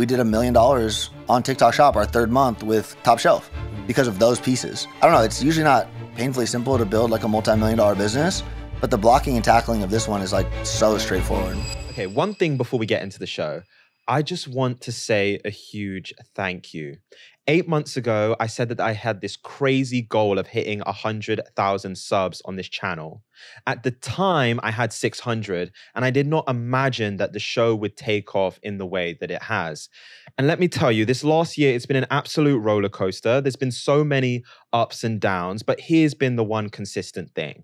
we did $1 million on TikTok Shop our third month with Top Shelf because of those pieces. I don't know, it's usually not painfully simple to build like a multi-million-dollar business, but the blocking and tackling of this one is like so straightforward. Okay, one thing before we get into the show, I just want to say a huge thank you. 8 months ago, I said that I had this crazy goal of hitting 100,000 subs on this channel. At the time, I had 600, and I did not imagine that the show would take off in the way that it has. And let me tell you, this last year, it's been an absolute roller coaster. There's been so many ups and downs, but here's been the one consistent thing.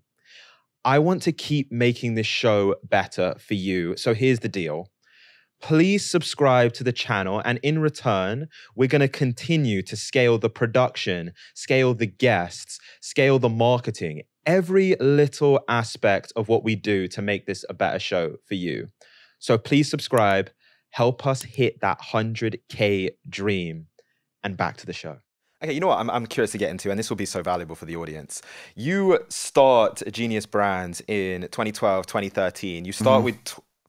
I want to keep making this show better for you. So here's the deal. Please subscribe to the channel, and in return, we're going to continue to scale the production, scale the guests, scale the marketing, every little aspect of what we do to make this a better show for you. So please subscribe, help us hit that 100K dream, and back to the show. Okay, you know what I'm curious to get into, and this will be so valuable for the audience. You start Genius Brands in 2012, 2013. You start with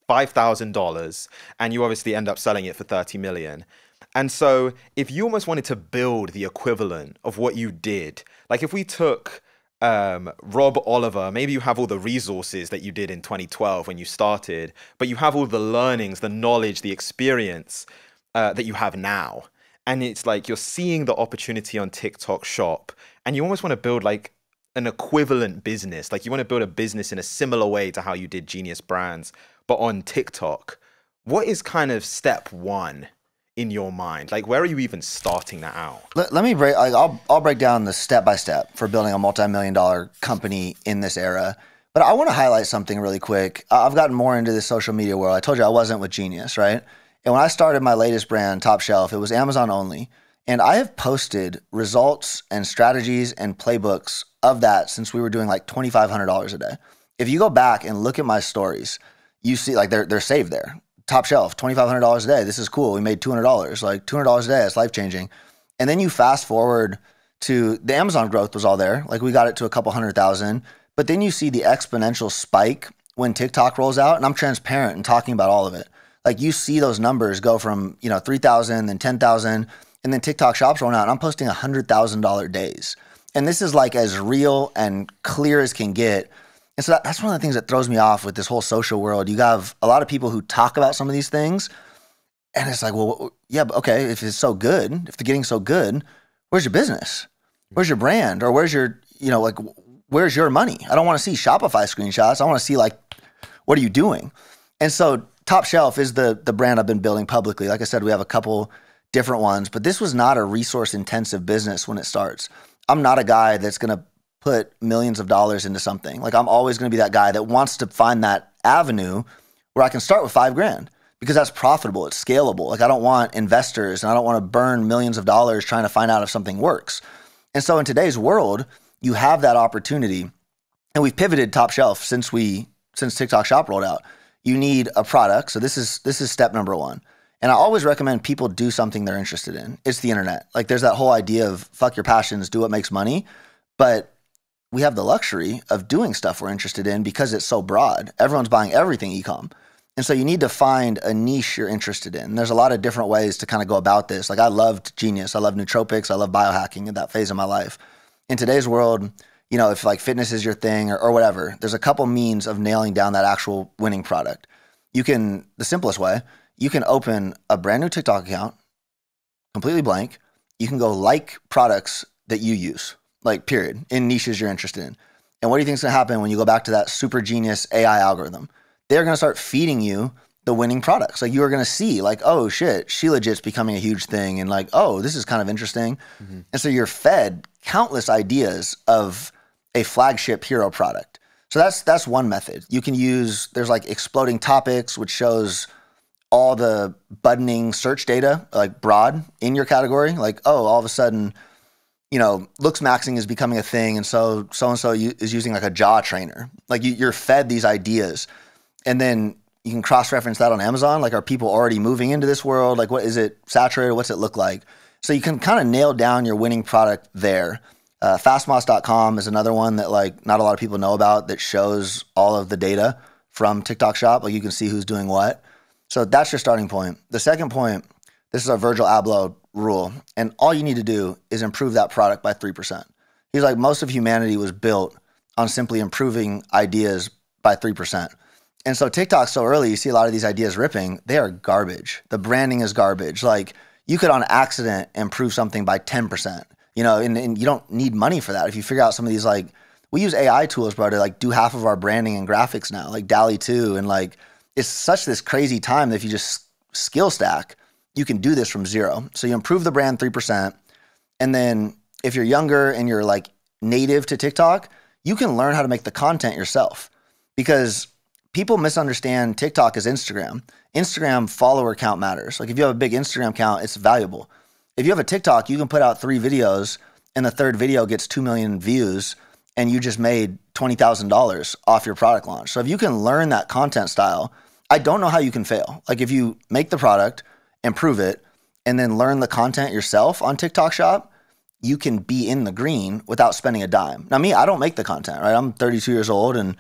$5,000, and you obviously end up selling it for 30 million. And so if you almost wanted to build the equivalent of what you did, like if we took Rob Oliver, maybe you have all the resources that you did in 2012 when you started, but you have all the learnings, the knowledge, the experience that you have now. And it's like you're seeing the opportunity on TikTok Shop, and you almost want to build like an equivalent business. Like you want to build a business in a similar way to how you did Genius Brands, but on TikTok. What is kind of step one in your mind? Like, where are you even starting that out? Let me break, I'll break down the step-by-step for building a multi-million-dollar company in this era. But I want to highlight something really quick. I've gotten more into the social media world. I told you I wasn't with Genius, right? And when I started my latest brand, Top Shelf, it was Amazon only. And I have posted results and strategies and playbooks of that since we were doing like $2,500 a day. If you go back and look at my stories, you see like they're saved there. Top Shelf, $2,500 a day. This is cool. We made $200. Like $200 a day, that's life-changing. And then you fast forward to the Amazon growth was all there. Like we got it to a couple 100,000. But then you see the exponential spike when TikTok rolls out, and I'm transparent and talking about all of it. Like you see those numbers go from, 3,000, then 10,000, and then TikTok Shop's rolling out, and I'm posting $100,000 days. And this is like as real and clear as can get. And so that's one of the things that throws me off with this whole social world. You have a lot of people who talk about some of these things, and it's like, well, yeah, but okay, if it's so good, if they're getting so good, where's your business? Where's your brand? Or where's your, where's your money? I don't want to see Shopify screenshots. I want to see like, what are you doing? And so Top Shelf is the brand I've been building publicly. Like I said, we have a couple different ones, but this was not a resource intensive business when it starts. I'm not a guy that's going to put millions of dollars into something. Like I'm always going to be that guy that wants to find that avenue where I can start with $5,000 because that's profitable. It's scalable. Like I don't want investors and I don't want to burn millions of dollars trying to find out if something works. And so in today's world, you have that opportunity, and we've pivoted Top Shelf since TikTok Shop rolled out. You need a product. So this is step number one. And I always recommend people do something they're interested in. It's the internet. Like there's that whole idea of fuck your passions, do what makes money. But we have the luxury of doing stuff we're interested in because it's so broad. Everyone's buying everything e-com. And so you need to find a niche you're interested in. And there's a lot of different ways to kind of go about this. Like I loved Genius. I love nootropics. I love biohacking at that phase of my life. In today's world, if like fitness is your thing or whatever, there's a couple means of nailing down that actual winning product. The simplest way, you can open a brand new TikTok account, completely blank. You can go like products that you use, like period, in niches you're interested in. And what do you think is going to happen when you go back to that super genius AI algorithm? They're going to start feeding you the winning products. Like you are going to see like, oh shit, She Legit's becoming a huge thing. And like, oh, this is kind of interesting. Mm-hmm. And so you're fed countless ideas of a flagship hero product. So that's one method. You can use, there's like exploding topics, which shows all the buttoning search data, like broad in your category. Like, oh, all of a sudden, looks maxing is becoming a thing. And so-and-so is using like a jaw trainer. Like you're fed these ideas. And then you can cross-reference that on Amazon. Like, are people already moving into this world? Like, what is it saturated? What's it look like? So you can kind of nail down your winning product there. Fastmoss.com is another one that like not a lot of people know about that shows all of the data from TikTok Shop. Like you can see who's doing what. So that's your starting point. The second point, This is a Virgil Abloh rule. And all you need to do is improve that product by 3%. He's like, most of humanity was built on simply improving ideas by 3%. And so TikTok's so early, you see a lot of these ideas ripping, they are garbage. The branding is garbage. Like, you could on accident improve something by 10%, you know, and you don't need money for that. If you figure out some of these, like, we use AI tools, bro, to like do half of our branding and graphics now, like DALL-E 2. And like, it's such this crazy time that if you just skill stack, you can do this from zero. So you improve the brand 3%. And then if you're younger and you're like native to TikTok, you can learn how to make the content yourself, because people misunderstand TikTok as Instagram. Instagram follower count matters. Like, if you have a big Instagram count, it's valuable. If you have a TikTok, you can put out 3 videos and the third video gets 2 million views and you just made $20,000 off your product launch. So if you can learn that content style, I don't know how you can fail. Like, if you make the product, improve it, and then learn the content yourself on TikTok Shop, you can be in the green without spending a dime. Now, me, I don't make the content, right? I'm 32 years old and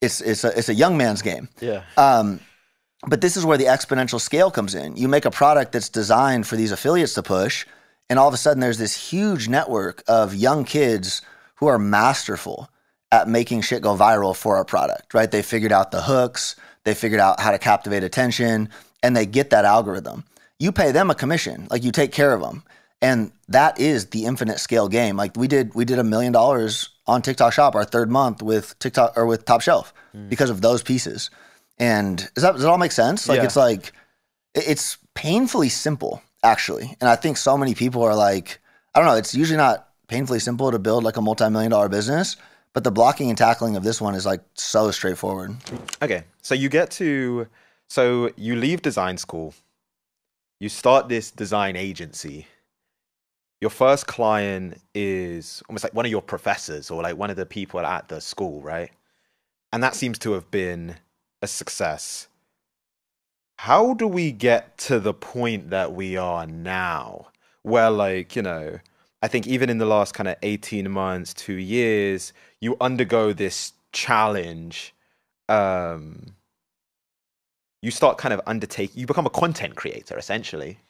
it's a young man's game. Yeah. But this is where the exponential scale comes in. You make a product that's designed for these affiliates to push, and all of a sudden there's this huge network of young kids who are masterful at making shit go viral for our product, right? They figured out the hooks, they figured out how to captivate attention, and they get that algorithm. You pay them a commission, like, you take care of them. And that is the infinite scale game. Like, we did $1 million on TikTok Shop our 3rd month with TikTok or with Top Shelf because of those pieces. And does that all make sense? Like, it's like, it's painfully simple, actually. And I think so many people are like, I don't know, it's usually not painfully simple to build like a multi-million-dollar business, but the blocking and tackling of this one is like so straightforward. Okay. So you leave design school, you start this design agency. Your first client is almost like one of your professors or like one of the people at the school, right? And that seems to have been a success. How do we get to the point that we are now? Where, like, you know, I think even in the last kind of 18 months, 2 years, you undergo this challenge. You start kind of you become a content creator, essentially.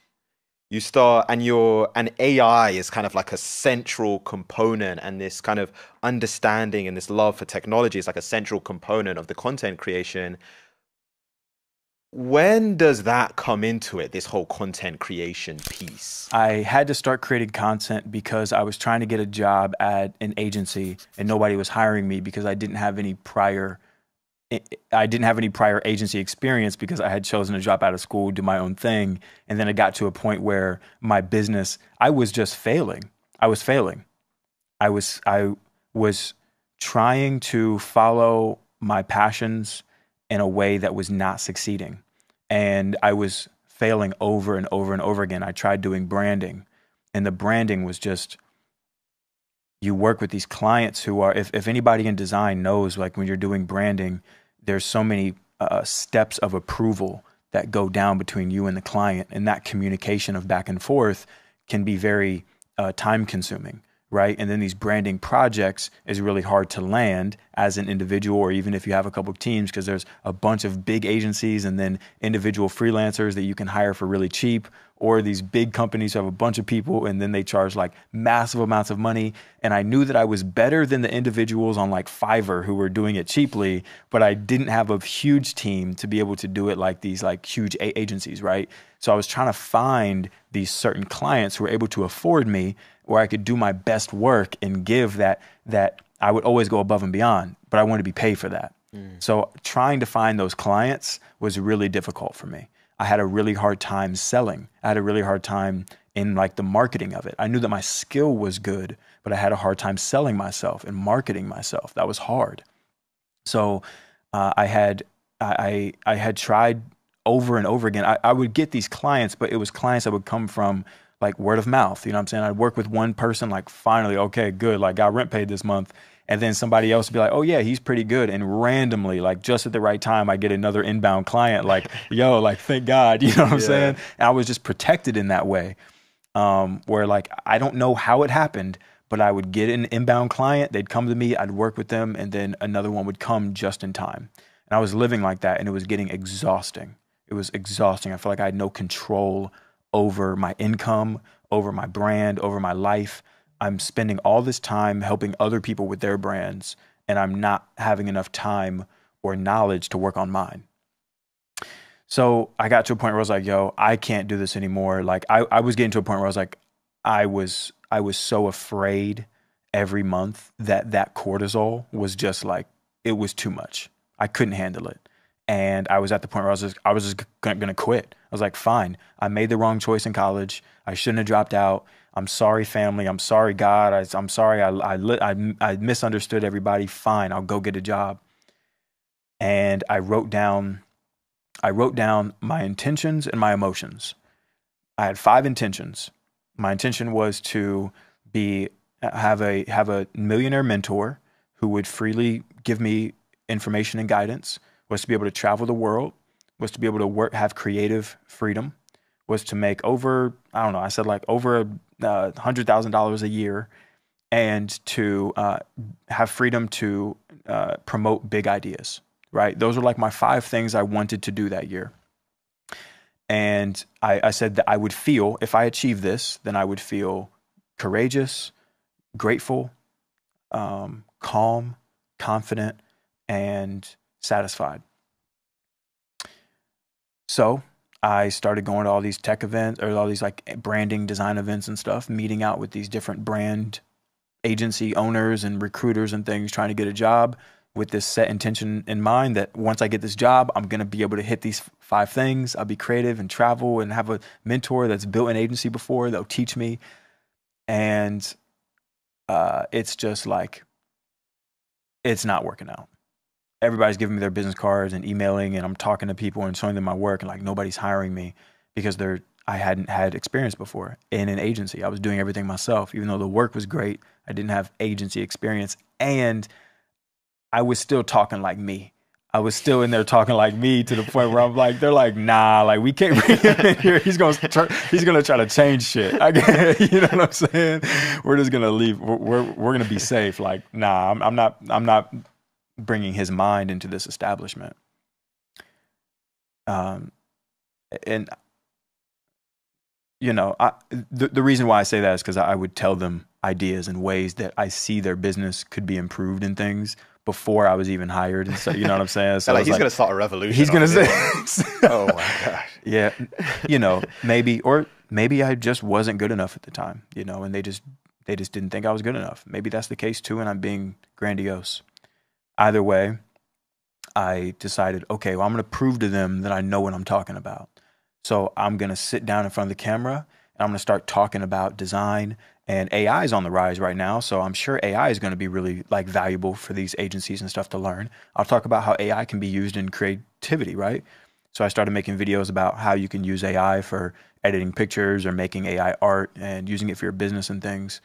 You start, and AI is kind of like a central component, and this kind of understanding and this love for technology is like a central component of the content creation. When does that come into it, this whole content creation piece? I had to start creating content because I was trying to get a job at an agency and nobody was hiring me because I didn't have any prior agency experience, because I had chosen to drop out of school, do my own thing. And then it got to a point where my business, I was just failing. I was failing. I was trying to follow my passions in a way that was not succeeding. And I was failing over and over and over again. I tried doing branding, and the branding was just, you work with these clients who are, if anybody in design knows, like, when you're doing branding, there's so many steps of approval that go down between you and the client. And that communication of back and forth can be very time consuming, right? And then these branding projects is really hard to land as an individual, or even if you have a couple of teams, because there's a bunch of big agencies and then individual freelancers that you can hire for really cheap, or these big companies who have a bunch of people and then they charge like massive amounts of money. And I knew that I was better than the individuals on like Fiverr who were doing it cheaply, but I didn't have a huge team to be able to do it like these like huge agencies, right? So I was trying to find these certain clients who were able to afford me, where I could do my best work and give that I would always go above and beyond, but I wanted to be paid for that. So trying to find those clients was really difficult for me. I had a really hard time selling. I had a really hard time in like the marketing of it. I knew that my skill was good, but I had a hard time selling myself and marketing myself. That was hard. So I had tried over and over again. I would get these clients, but it was clients that would come from like word of mouth. You know what I'm saying? I'd work with one person, like, finally, okay, good, like, got rent paid this month. And then somebody else would be like, oh yeah, he's pretty good. And randomly, like, just at the right time, I get another inbound client, like, yo, like, thank God, you know what I'm saying? And I was just protected in that way, where like, I don't know how it happened, but I would get an inbound client, they'd come to me, I'd work with them, and then another one would come just in time. And I was living like that, and it was getting exhausting. It was exhausting. I felt like I had no control over my income, over my brand, over my life. I'm spending all this time helping other people with their brands, and I'm not having enough time or knowledge to work on mine. So I got to a point where I was like, yo, I can't do this anymore. Like I was getting to a point where I was like, I was so afraid every month that cortisol was just like, it was too much. I couldn't handle it. And I was at the point where I was just gonna quit. I was like, fine, I made the wrong choice in college. I shouldn't have dropped out. I'm sorry, family. I'm sorry, God. I'm sorry. I misunderstood everybody. Fine, I'll go get a job. And I wrote down my intentions and my emotions. I had 5 intentions. My intention was to have a millionaire mentor who would freely give me information and guidance, was to be able to travel the world, was to be able to have creative freedom, was to make over $100,000 a year, and to have freedom to promote big ideas, right? Those are like my 5 things I wanted to do that year. And I said that I would feel, if I achieve this, then I would feel courageous, grateful, calm, confident, and satisfied. So I started going to all these tech events, or all these like branding design events and stuff, meeting out with these different brand agency owners and recruiters and things, trying to get a job with this set intention in mind that once I get this job, I'm going to be able to hit these 5 things. I'll be creative and travel and have a mentor that's built an agency before that'll teach me. And it's just like, it's not working out. Everybody's giving me their business cards and emailing, and I'm talking to people and showing them my work, and like nobody's hiring me because I hadn't had experience before in an agency. I was doing everything myself. Even though the work was great, I didn't have agency experience, and I was still talking like me. I was still in there talking like me to the point where I'm like, they're like, nah, like we can't bring him in here. He's gonna try to change shit. You know what I'm saying? We're just gonna leave. We're gonna be safe. Like, nah, I'm not bringing his mind into this establishment. And you know, the reason why I say that is because I would tell them ideas and ways that I see their business could be improved in things before I was even hired. And so, you know what I'm saying? So like, he's going to start a revolution. He's going to say, oh my gosh. Yeah. You know, maybe I just wasn't good enough at the time, you know, and they just didn't think I was good enough. Maybe that's the case too. And I'm being grandiose. Either way, I decided, okay, well, I'm going to prove to them that I know what I'm talking about. So I'm going to sit down in front of the camera and I'm going to start talking about design. And AI is on the rise right now, so I'm sure AI is going to be really like valuable for these agencies and stuff to learn. I'll talk about how AI can be used in creativity, right? So I started making videos about how you can use AI for editing pictures or making AI art and using it for your business and things.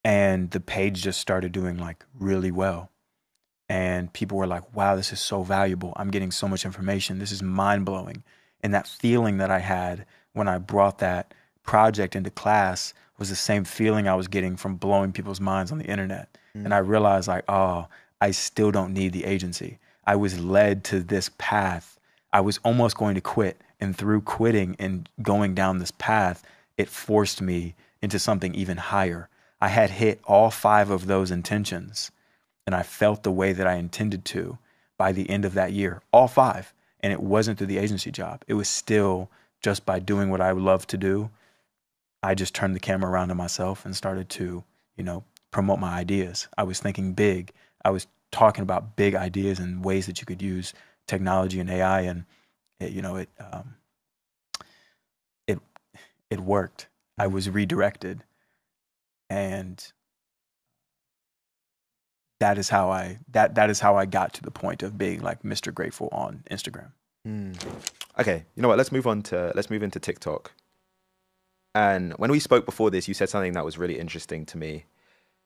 And the page just started doing like really well. And people were like, wow, this is so valuable. I'm getting so much information. This is mind-blowing. And that feeling that I had when I brought that project into class was the same feeling I was getting from blowing people's minds on the internet. And I realized like, oh, I still don't need the agency. I was led to this path. I was almost going to quit. And through quitting and going down this path, it forced me into something even higher. I had hit all 5 of those intentions, and I felt the way that I intended to by the end of that year, all 5. And it wasn't through the agency job. It was still just by doing what I love to do. I just turned the camera around to myself and started to, you know, promote my ideas. I was thinking big. I was talking about big ideas and ways that you could use technology and AI, and it worked. I was redirected, and that is how I got to the point of being like Mr. Grateful on Instagram. Okay, you know what? Let's move into TikTok. And when we spoke before this, you said something that was really interesting to me.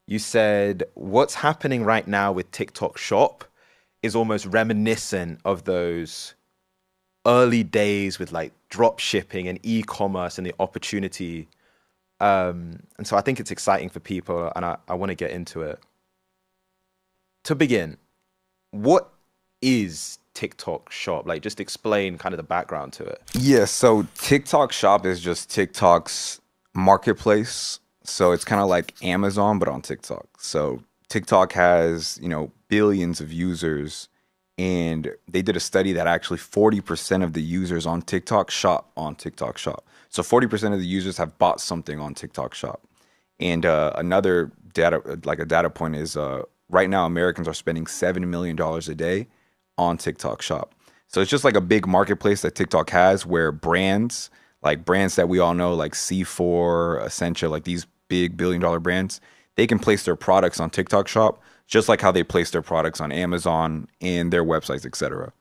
You said what's happening right now with TikTok Shop is almost reminiscent of those early days with like drop shipping and e-commerce and the opportunity. And so I think it's exciting for people, and I want to get into it. To begin, what is TikTok Shop? Like, just explain kind of the background to it. Yeah, so TikTok Shop is just TikTok's marketplace. So it's kind of like Amazon, but on TikTok. So TikTok has, billions of users. And they did a study that actually 40% of the users on TikTok shop on TikTok Shop. So 40% of the users have bought something on TikTok Shop. And another data point is right now Americans are spending $7 million a day on TikTok Shop. So it's just like a big marketplace that TikTok has where brands that we all know, like C4, Essentia, like these big billion-dollar brands, they can place their products on TikTok Shop just like how they place their products on Amazon and their websites, etc.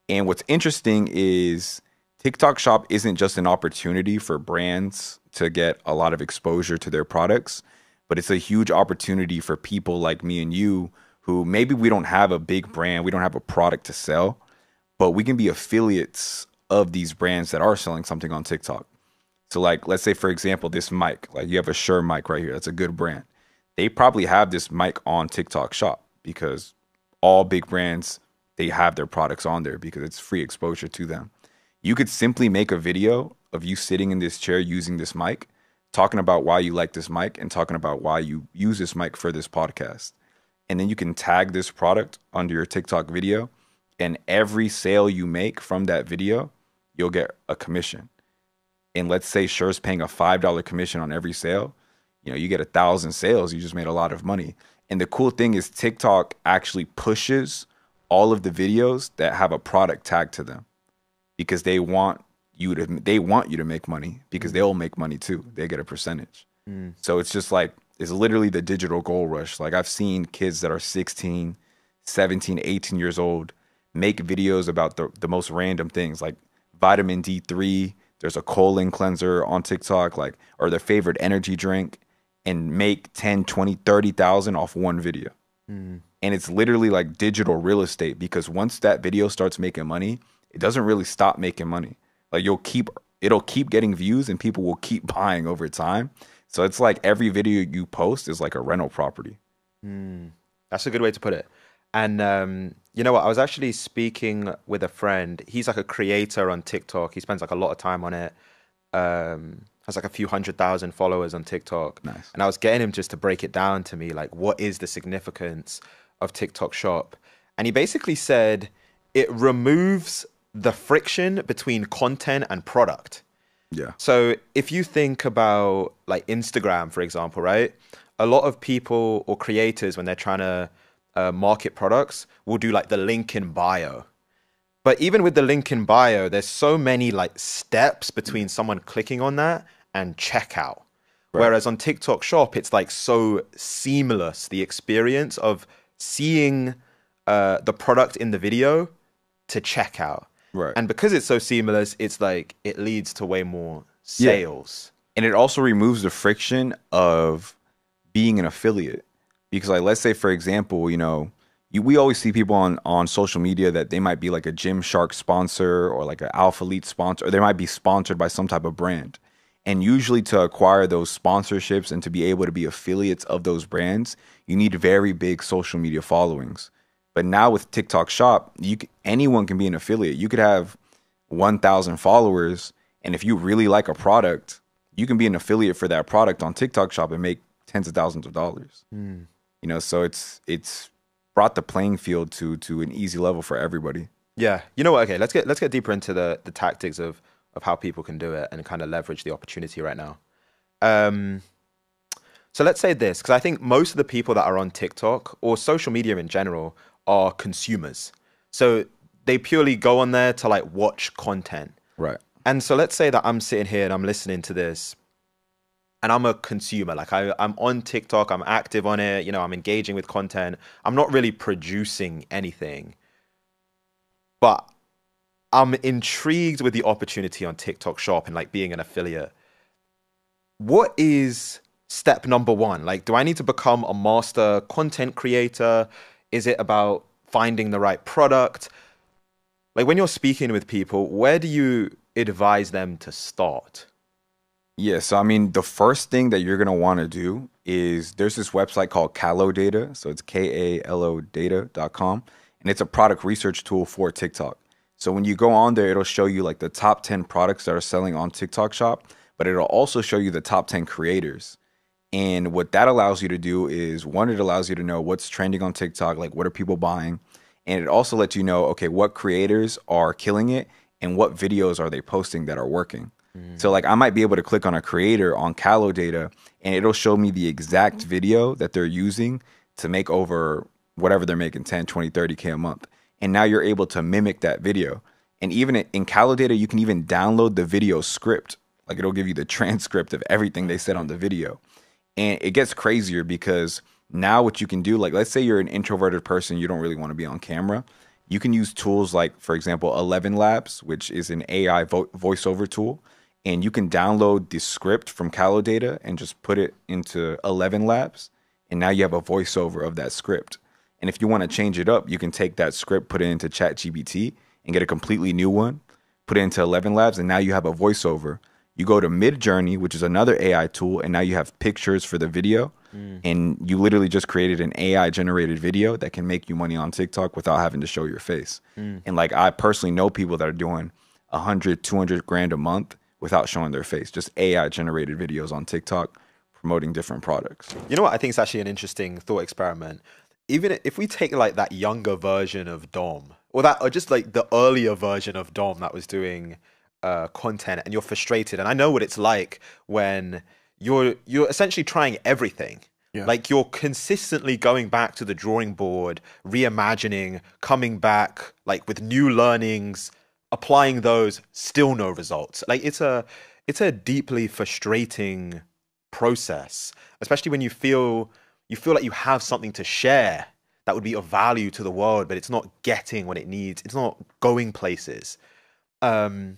And what's interesting is TikTok Shop isn't just an opportunity for brands to get a lot of exposure to their products, but it's a huge opportunity for people like me and you who maybe we don't have a big brand, we don't have a product to sell, but we can be affiliates of these brands that are selling something on TikTok. So like, let's say, for example, this mic, like you have a Shure mic right here. That's a good brand. They probably have this mic on TikTok Shop because all big brands, they have their products on there because it's free exposure to them. You could simply make a video of you sitting in this chair using this mic, talking about why you like this mic and talking about why you use this mic for this podcast. And then you can tag this product under your TikTok video. And every sale you make from that video, you'll get a commission. And let's say Shure's paying a $5 commission on every sale. You get 1,000 sales, you just made a lot of money. And the cool thing is TikTok actually pushes all of the videos that have a product tag to them because they want you to make money because they'll make money too. They get a percentage. So it's just like, it's literally the digital gold rush. Like I've seen kids that are 16, 17, 18 years old make videos about the most random things like vitamin D3. There's a colon cleanser on TikTok, or their favorite energy drink, and make 10, 20, 30,000 off one video. And it's literally like digital real estate because once that video starts making money, it doesn't really stop making money. Like it'll keep getting views and people will keep buying over time. So it's like every video you post is like a rental property. That's a good way to put it. And you know what? I was actually speaking with a friend. He's like a creator on TikTok. He spends like a lot of time on it. Has like a few 100,000 followers on TikTok. Nice. And I was getting him just to break it down to me, like, what is the significance of TikTok Shop? And he basically said it removes the friction between content and product. Yeah. So if you think about like Instagram, for example, right? A lot of people or creators, when they're trying to market products, will do like the link in bio. But even with the link in bio, there's so many like steps between someone clicking on that and checkout. Right. Whereas on TikTok Shop, it's like so seamless, the experience of seeing the product in the video to checkout. Right. And because it's so seamless, it's like it leads to way more sales. Yeah. And it also removes the friction of being an affiliate. Because like, let's say, for example, we always see people on social media that they might be like a Gymshark sponsor or like an Alpha Elite sponsor, or they might be sponsored by some type of brand. And usually to acquire those sponsorships and to be able to be affiliates of those brands, you need very big social media followings. But now with TikTok Shop, anyone can be an affiliate. You could have 1,000 followers, and if you really like a product, you can be an affiliate for that product on TikTok Shop and make tens of thousands of dollars. So it's brought the playing field to an easy level for everybody. Yeah. You know what? Okay, let's get deeper into the tactics of how people can do it and kind of leverage the opportunity right now. So let's say this, because I think most of the people that are on TikTok or social media in general are consumers. So they purely go on there to like watch content. Right. And so let's say that I'm sitting here and I'm listening to this and I'm a consumer. Like I'm on TikTok, I'm active on it, I'm engaging with content. I'm not really producing anything, but I'm intrigued with the opportunity on TikTok Shop and like being an affiliate. What is step number one? Like, do I need to become a master content creator? Is it about finding the right product? Like when you're speaking with people, where do you advise them to start? Yeah, so I mean, the first thing that you're going to want to do is there's this website called Kalo Data. So it's KALO data.com. and it's a product research tool for TikTok. So when you go on there, it'll show you like the top 10 products that are selling on TikTok Shop, but it'll also show you the top 10 creators. And what that allows you to do is, one, it allows you to know what's trending on TikTok, like what are people buying? And it also lets you know, okay, what creators are killing it and what videos are they posting that are working. So like I might be able to click on a creator on Callow Data and it'll show me the exact video that they're using to make over whatever they're making, 10, 20, 30K a month. And now you're able to mimic that video. And even in Callow Data, you can even download the video script. Like it'll give you the transcript of everything they said on the video. And it gets crazier because now what you can do, like let's say you're an introverted person, you don't really want to be on camera. You can use tools like, for example, 11 Labs, which is an AI voiceover tool. And you can download the script from Callow Data and just put it into 11 Labs. And now you have a voiceover of that script. And if you want to change it up, you can take that script, put it into ChatGPT and get a completely new one, put it into 11 Labs, and now you have a voiceover. You go to Midjourney, which is another AI tool, and now you have pictures for the video. And you literally just created an AI generated video that can make you money on TikTok without having to show your face. And like I personally know people that are doing 100, 200 grand a month without showing their face, just AI generated videos on TikTok promoting different products. You know what? I think it's actually an interesting thought experiment. Even if we take like that younger version of Dom, or just like the earlier version of Dom that was doing content, and you're frustrated, and I know what it's like when you're essentially trying everything. Yeah. Like you're consistently going back to the drawing board, reimagining, coming back like with new learnings, applying those, still no results. Like it's a deeply frustrating process, especially when you feel like you have something to share that would be of value to the world, but it's not getting what it needs. It's not going places. And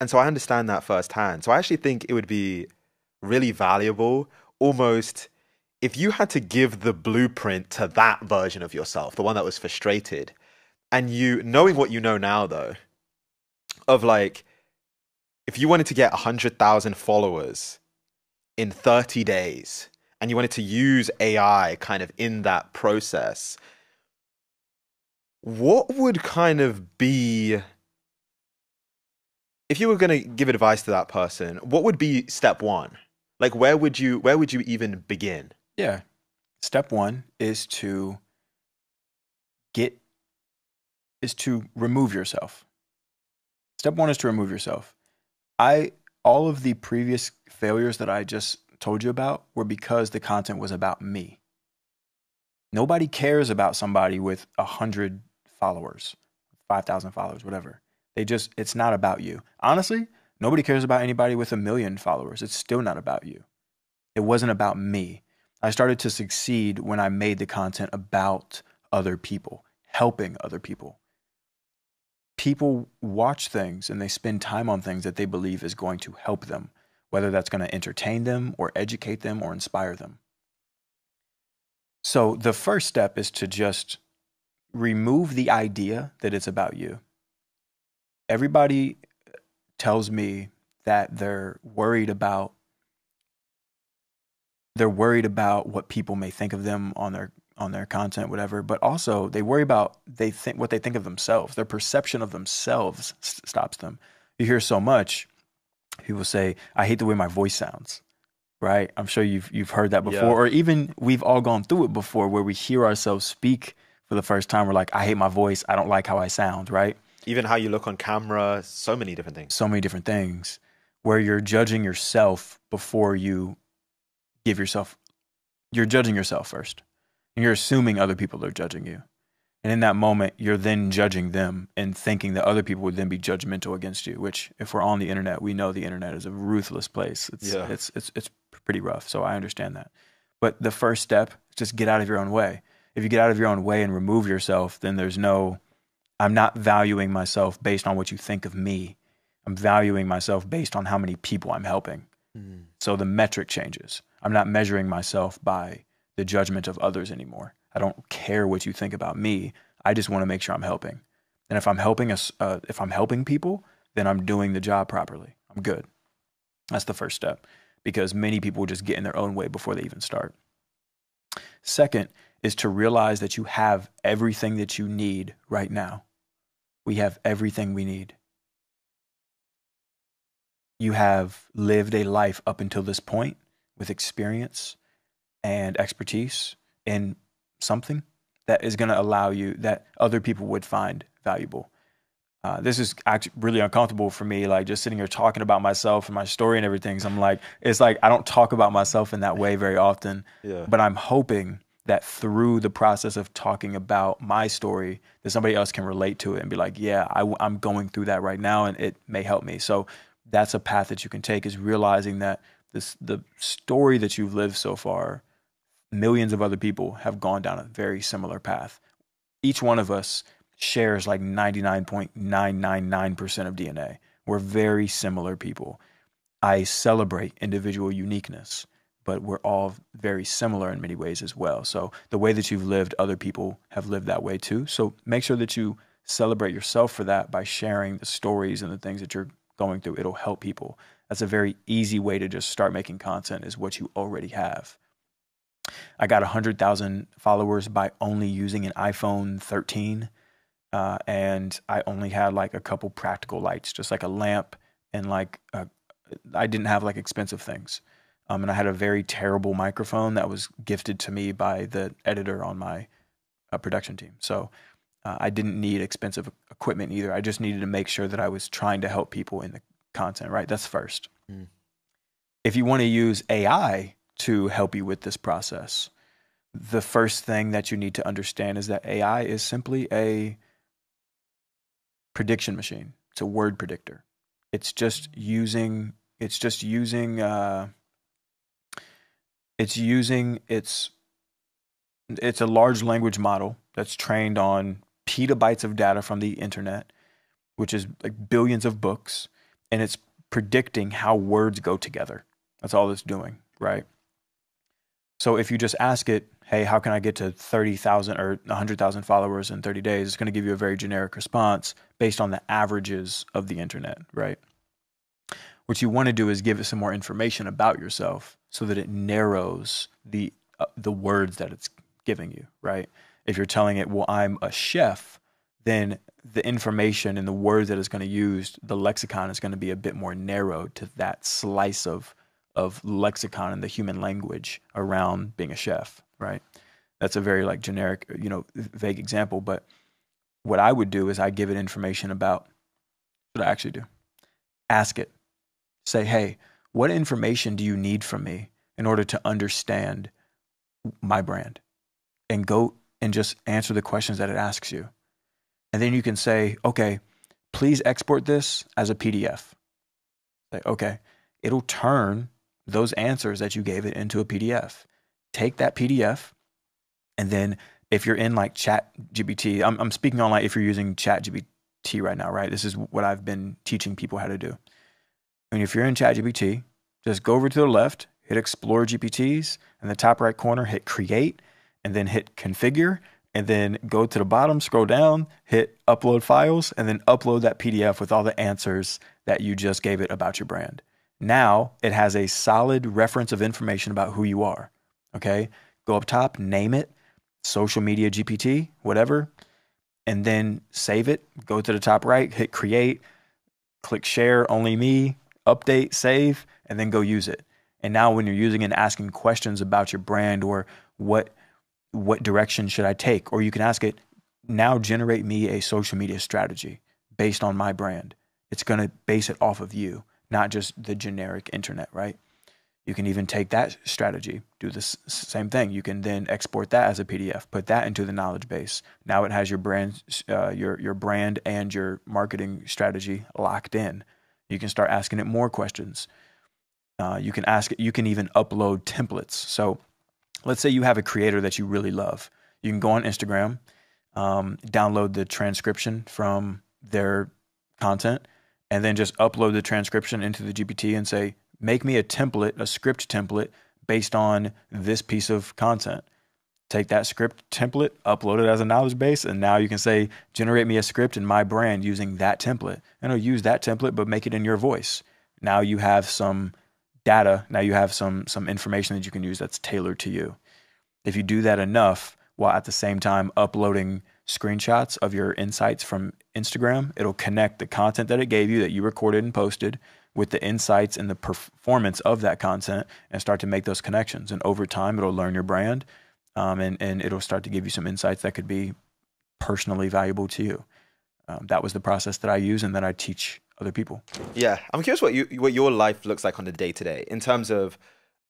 so I understand that firsthand. So I actually think it would be really valuable, almost, if you had to give the blueprint to that version of yourself, the one that was frustrated, and you, knowing what you know now though, of like, if you wanted to get 100,000 followers in 30 days, and you wanted to use AI kind of in that process, what would kind of be, if you were going to give advice to that person, what would be step one? Like, where would you even begin? Yeah. Step one is to remove yourself. Step one is to remove yourself. All of the previous failures that I just told you about were because the content was about me. Nobody cares about somebody with 100 followers, 5,000 followers, whatever. It's not about you. Honestly, nobody cares about anybody with 1 million followers. It's still not about you. It wasn't about me. I started to succeed when I made the content about other people, helping other people. People watch things and they spend time on things that they believe is going to help them, whether that's going to entertain them or educate them or inspire them. So the first step is to just remove the idea that it's about you. Everybody tells me that they're worried about what people may think of them on their content, whatever, but also they worry about what they think of themselves. Their perception of themselves stops them. You hear so much, people say, I hate the way my voice sounds, right? I'm sure you've heard that before, or even we've all gone through it before where we hear ourselves speak for the first time. We're like, I hate my voice. I don't like how I sound, right? Even how you look on camera, so many different things. So many different things where you're judging yourself before you give yourself, you're judging yourself first. And you're assuming other people are judging you. And in that moment, you're then judging them and thinking that other people would then be judgmental against you, which if we're on the internet, we know the internet is a ruthless place. It's pretty rough. So I understand that. But the first step is just get out of your own way. If you get out of your own way and remove yourself, then I'm not valuing myself based on what you think of me. I'm valuing myself based on how many people I'm helping. So the metric changes. I'm not measuring myself by the judgment of others anymore. I don't care what you think about me. I just want to make sure I'm helping. And if I'm helping people, then I'm doing the job properly. I'm good. That's the first step, because many people just get in their own way before they even start. Second is to realize that you have everything that you need right now. We have everything we need. You have lived a life up until this point with experience and expertise in something that is going to allow you, that other people would find valuable. This is actually really uncomfortable for me, like just sitting here talking about myself and my story and everything. So I'm like, it's like I don't talk about myself in that way very often, but I'm hoping that through the process of talking about my story, that somebody else can relate to it and be like, yeah, I'm going through that right now and it may help me. So that's a path that you can take, is realizing that the story that you've lived so far, millions of other people have gone down a very similar path. Each one of us shares like 99.999% of DNA. We're very similar people. I celebrate individual uniqueness, but we're all very similar in many ways as well. So the way that you've lived, other people have lived that way too. So make sure that you celebrate yourself for that by sharing the stories and the things that you're going through. It'll help people. That's a very easy way to just start making content, is what you already have. I got 100,000 followers by only using an iPhone 13. And I only had like a couple practical lights, just like a lamp, and like I didn't have like expensive things. And I had a very terrible microphone that was gifted to me by the editor on my production team. So I didn't need expensive equipment either. I just needed to make sure that I was trying to help people in the content, right? That's first. If you want to use AI to help you with this process, the first thing that you need to understand is that AI is simply a prediction machine. It's a word predictor. It's a large language model that's trained on petabytes of data from the internet, which is like billions of books, and it's predicting how words go together. That's all it's doing, right? So if you just ask it, hey, how can I get to 30,000 or 100,000 followers in 30 days? It's going to give you a very generic response based on the averages of the internet, right? What you want to do is give it some more information about yourself so that it narrows the words that it's giving you, right? If you're telling it, well, I'm a chef, then the information and the words that it's going to use, the lexicon is going to be a bit more narrowed to that slice of lexicon in the human language around being a chef, right? That's a very like generic, vague example. But what I would do is I give it information about what I actually do. Ask it. Say, hey, what information do you need from me in order to understand my brand? And go and just answer the questions that it asks you. And then you can say, okay, please export this as a PDF. Say, okay, it'll turn those answers that you gave it into a PDF. Take that PDF, and then if you're in like ChatGPT, I'm speaking on like if you're using ChatGPT right now, right? This is what I've been teaching people how to do. And if you're in ChatGPT, just go over to the left, hit Explore GPTs, in the top right corner, hit Create, and then hit Configure, and then go to the bottom, scroll down, hit Upload Files, and then upload that PDF with all the answers that you just gave it about your brand. Now it has a solid reference of information about who you are. Okay. Go up top, name it, social media GPT, whatever, and then save it. Go to the top right, hit create, click share, only me, update, save, and then go use it. And now when you're using and asking questions about your brand, or what direction should I take? Or you can ask it, now generate me a social media strategy based on my brand. It's going to base it off of you, not just the generic internet, right? You can even take that strategy, do the same thing. You can then export that as a PDF, put that into the knowledge base. Now it has your brand, your brand and your marketing strategy locked in. You can start asking it more questions. You can ask it. You can even upload templates. So let's say you have a creator that you really love. You can go on Instagram, download the transcription from their content, and then just upload the transcription into the GPT and say, make me a template, a script template based on this piece of content. Take that script template, upload it as a knowledge base, and now you can say, generate me a script in my brand using that template. And it'll use that template, but make it in your voice. Now you have some data. Now you have some information that you can use that's tailored to you. If you do that enough, while at the same time uploading screenshots of your insights from Instagram. It'll connect the content that it gave you that you recorded and posted with the insights and the performance of that content and start to make those connections. And over time, it'll learn your brand, and it'll start to give you some insights that could be personally valuable to you. That was the process that I use and that I teach other people. Yeah, I'm curious what your life looks like on the day-to-day in terms of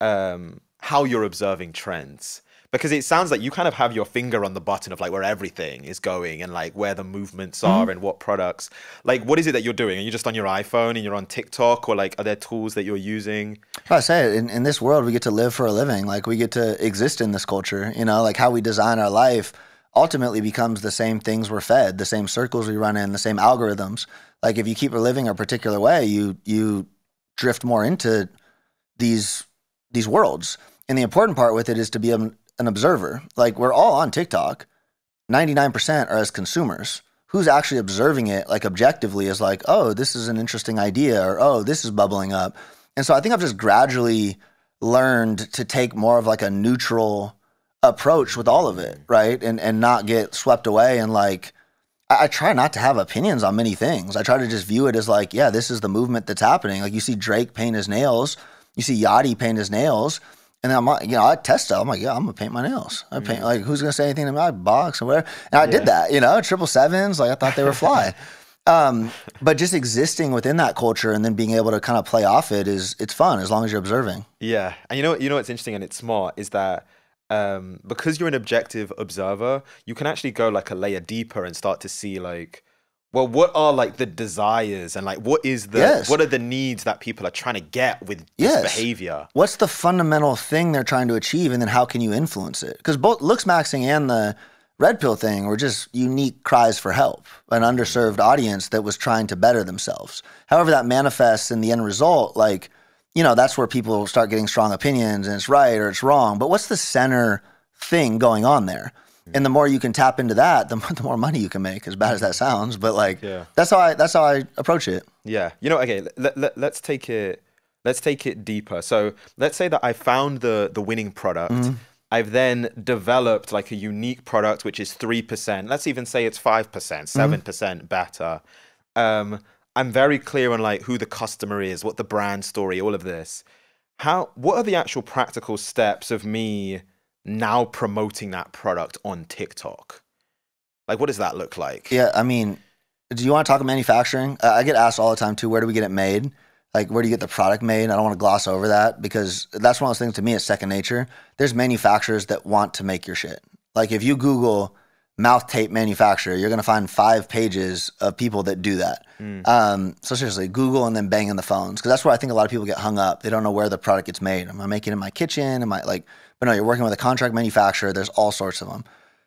how you're observing trends. Because it sounds like you kind of have your finger on the button of like where everything is going and like where the movements are and what products. Like, what is it that you're doing? Are you just on your iPhone and you're on TikTok, or like are there tools that you're using? I say it, in this world, we get to live for a living. Like, we get to exist in this culture. You know, like how we design our life ultimately becomes the same things we're fed, the same circles we run in, the same algorithms. Like, if you keep living a particular way, you drift more into these worlds. And the important part with it is to be an observer. Like, we're all on TikTok. 99% are as consumers. Who's actually observing it, like, objectively, is like, oh, this is an interesting idea, or oh, this is bubbling up. And so I think I've just gradually learned to take more of like a neutral approach with all of it, right? And not get swept away. And like, I try not to have opinions on many things. I try to just view it as like, yeah, this is the movement that's happening. Like, you see Drake paint his nails, you see Yachty paint his nails. And then I test it. I'm like, yeah, I'm gonna paint my nails. I paint, like, who's gonna say anything to me? I box and whatever. And I did that, 777s. Like, I thought they were fly. But just existing within that culture and then being able to kind of play off it it's fun as long as you're observing. Yeah, and you know what's interesting and it's smart is that because you're an objective observer, you can actually go like a layer deeper and start to see like, well, what are like the desires and like what are the needs that people are trying to get with this behavior? What's the fundamental thing they're trying to achieve, and then how can you influence it? Because both looks maxing and the red pill thing were just unique cries for help, an underserved audience that was trying to better themselves. However that manifests in the end result, like, that's where people start getting strong opinions and it's right or it's wrong. But what's the center thing going on there? And the more you can tap into that, the more money you can make, as bad as that sounds. But like, that's how I approach it. Yeah. Okay, let's take it deeper. So let's say that I found the winning product. I've then developed like a unique product, which is 3%. Let's even say it's 5%, 7% better. I'm very clear on like who the customer is, what the brand story, all of this. What are the actual practical steps of me now promoting that product on TikTok? Like, what does that look like? Yeah, I mean, do you want to talk manufacturing? I get asked all the time too, where do we get it made? Like, where do you get the product made? I don't want to gloss over that because that's one of those things to me, it's second nature. There's manufacturers that want to make your shit. Like, if you Google mouth tape manufacturer, you're going to find 5 pages of people that do that. So seriously, Google and then bang in the phones. Because that's where I think a lot of people get hung up. They don't know where the product gets made. Am I making it in my kitchen? But no, you're working with a contract manufacturer. There's all sorts of them.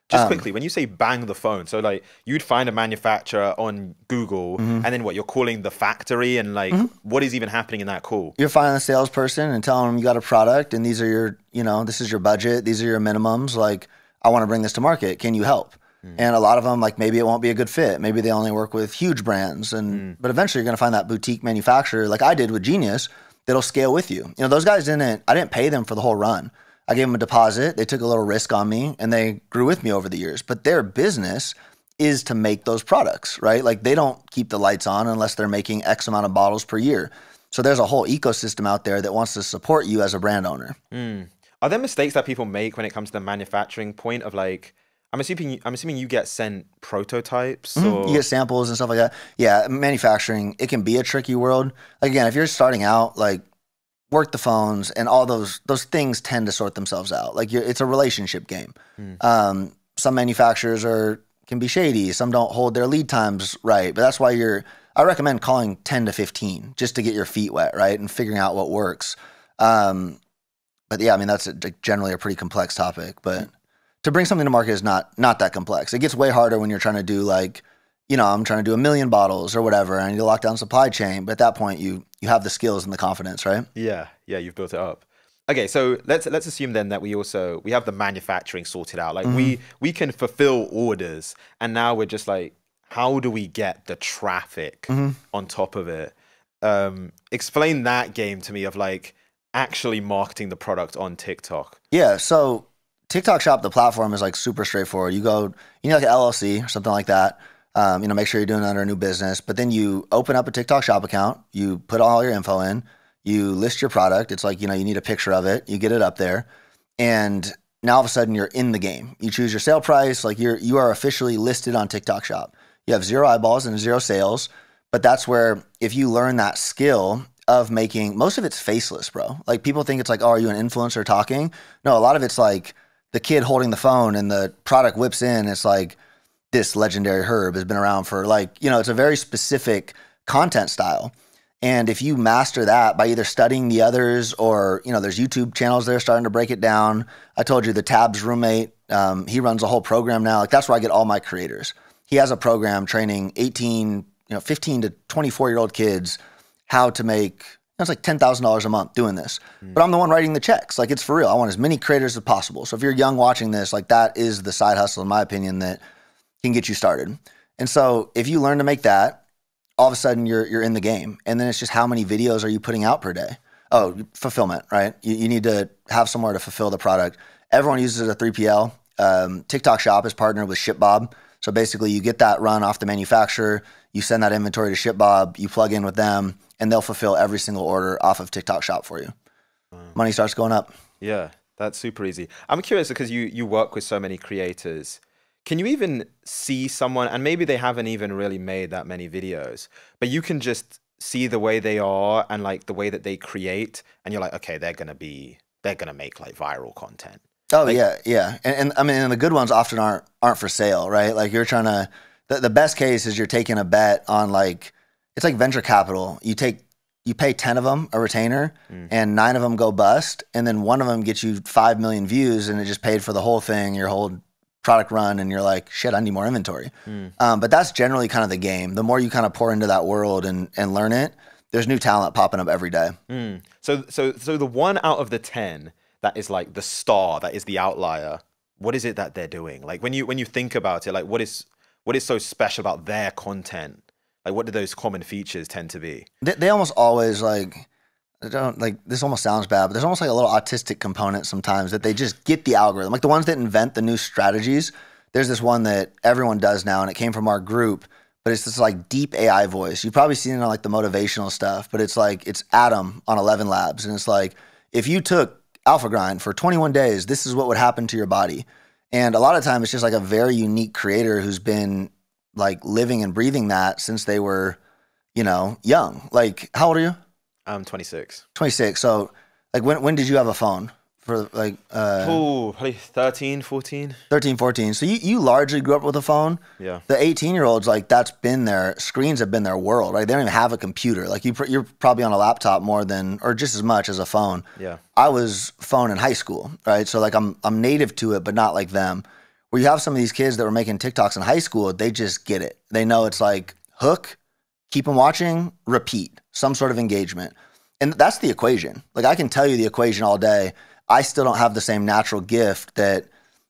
Just quickly, when you say bang the phone, so like you'd find a manufacturer on Google and then what, you're calling the factory and like what is even happening in that call? You're finding a salesperson and telling them you got a product and these are your, this is your budget. These are your minimums. Like, I want to bring this to market. Can you help? And a lot of them, like, maybe it won't be a good fit. Maybe they only work with huge brands. But eventually you're going to find that boutique manufacturer, like I did with Genius, that'll scale with you. Those guys I didn't pay them for the whole run. I gave them a deposit. They took a little risk on me and they grew with me over the years. But their business is to make those products, right? Like, they don't keep the lights on unless they're making X amount of bottles per year. So there's a whole ecosystem out there that wants to support you as a brand owner. Are there mistakes that people make when it comes to the manufacturing point of like, I'm assuming you get sent prototypes or... You get samples and stuff like that. Yeah, manufacturing, it can be a tricky world. Like, again, if you're starting out, like, work the phones and all those things tend to sort themselves out. Like, it's a relationship game. Some manufacturers can be shady. Some don't hold their lead times right. But that's why I recommend calling 10 to 15 just to get your feet wet, right? And figuring out what works. But yeah, I mean, that's generally a pretty complex topic. But to bring something to market is not that complex. It gets way harder when you're trying to do like, I'm trying to do 1 million bottles or whatever. I need to lock down supply chain. But at that point, you have the skills and the confidence, right? Yeah, you've built it up. Okay, so let's assume then that we have the manufacturing sorted out. Like we can fulfill orders, and now we're just like, how do we get the traffic on top of it? Explain that game to me of like actually marketing the product on TikTok. Yeah, so TikTok Shop, the platform is like super straightforward. You go, you need like an LLC or something like that. Make sure you're doing it under a new business. But then you open up a TikTok Shop account. You put all your info in. You list your product. It's like, you need a picture of it. You get it up there. And now all of a sudden you're in the game. You choose your sale price. Like you are officially listed on TikTok Shop. You have 0 eyeballs and 0 sales. But that's where if you learn that skill of making, most of it's faceless, bro. Like people think it's like, oh, are you an influencer talking? No, a lot of it's like the kid holding the phone and the product whips in. It's like, this legendary herb has been around for like, it's a very specific content style. And if you master that by either studying the others or, there's YouTube channels there starting to break it down. I told you the Tabs roommate, he runs a whole program now. Like that's where I get all my creators. He has a program training 15 to 24-year-old kids how to make, it's like $10,000 a month doing this. But I'm the one writing the checks. Like it's for real. I want as many creators as possible. So if you're young watching this, like that is the side hustle, in my opinion, that can get you started. And so if you learn to make that, all of a sudden you're in the game. And then it's just how many videos are you putting out per day? Oh, fulfillment, right? You need to have somewhere to fulfill the product. Everyone uses a 3PL. TikTok Shop is partnered with ShipBob. So basically you get that run off the manufacturer, you send that inventory to ShipBob, you plug in with them, and they'll fulfill every single order off of TikTok Shop for you. Money starts going up. Yeah, that's super easy. I'm curious because you work with so many creators. Can you even see someone, and maybe they haven't even really made that many videos, but you can just see the way they are and like the way that they create, and you're like, okay, they're gonna make like viral content. Oh like, yeah. And I mean, and the good ones often aren't for sale, right? Like you're trying to, the best case is you're taking a bet on like, it's like venture capital. You pay 10 of them a retainer and 9 of them go bust. And then 1 of them gets you 5 million views and it just paid for the whole thing, your whole product run. And you're like, shit, I need more inventory. But that's generally kind of the game. The more you kind of pour into that world and learn it, there's new talent popping up every day. So the 1 out of the 10 that is like the star, that is the outlier, what is it that they're doing? Like when you think about it, like what is so special about their content? Like what do those common features tend to be? They almost always like, this almost sounds bad, but there's almost like a little autistic component sometimes that they just get the algorithm. Like the ones that invent the new strategies, there's this one that everyone does now and it came from our group, but it's this like deep AI voice. You've probably seen it on like the motivational stuff, but it's like, it's Adam on 11 Labs. And it's like, if you took Alpha Grind for 21 days, this is what would happen to your body. And a lot of time it's just like a very unique creator who's been like living and breathing that since they were, young. Like, how old are you? I'm 26. 26. So like when did you have a phone? For like probably 13, 14. 13, 14. So you largely grew up with a phone. Yeah. The 18-year-olds, like that's been screens have been their world, right? They don't even have a computer. Like you're probably on a laptop more than, or just as much as a phone. Yeah. I was phone in high school, right? So like I'm native to it, but not like them. Where you have some of these kids that were making TikToks in high school, they just get it. They know it's like hook, keep them watching, repeat, some sort of engagement. And that's the equation. Like I can tell you the equation all day. I still don't have the same natural gift that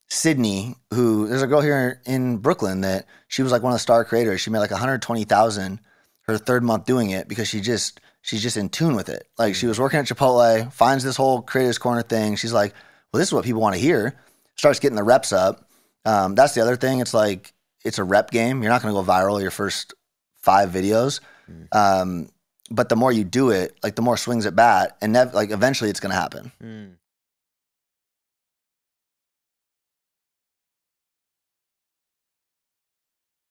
Sydney, there's a girl here in Brooklyn that she was like one of the star creators. She made like 120,000 her 3rd month doing it because she's just in tune with it. Like she was working at Chipotle, finds this whole Creators Corner thing. She's like, well, this is what people want to hear. Starts getting the reps up. That's the other thing. It's like, it's a rep game. You're not going to go viral your first 5 videos. But the more you do it, like the more swings at bat, and like eventually it's going to happen.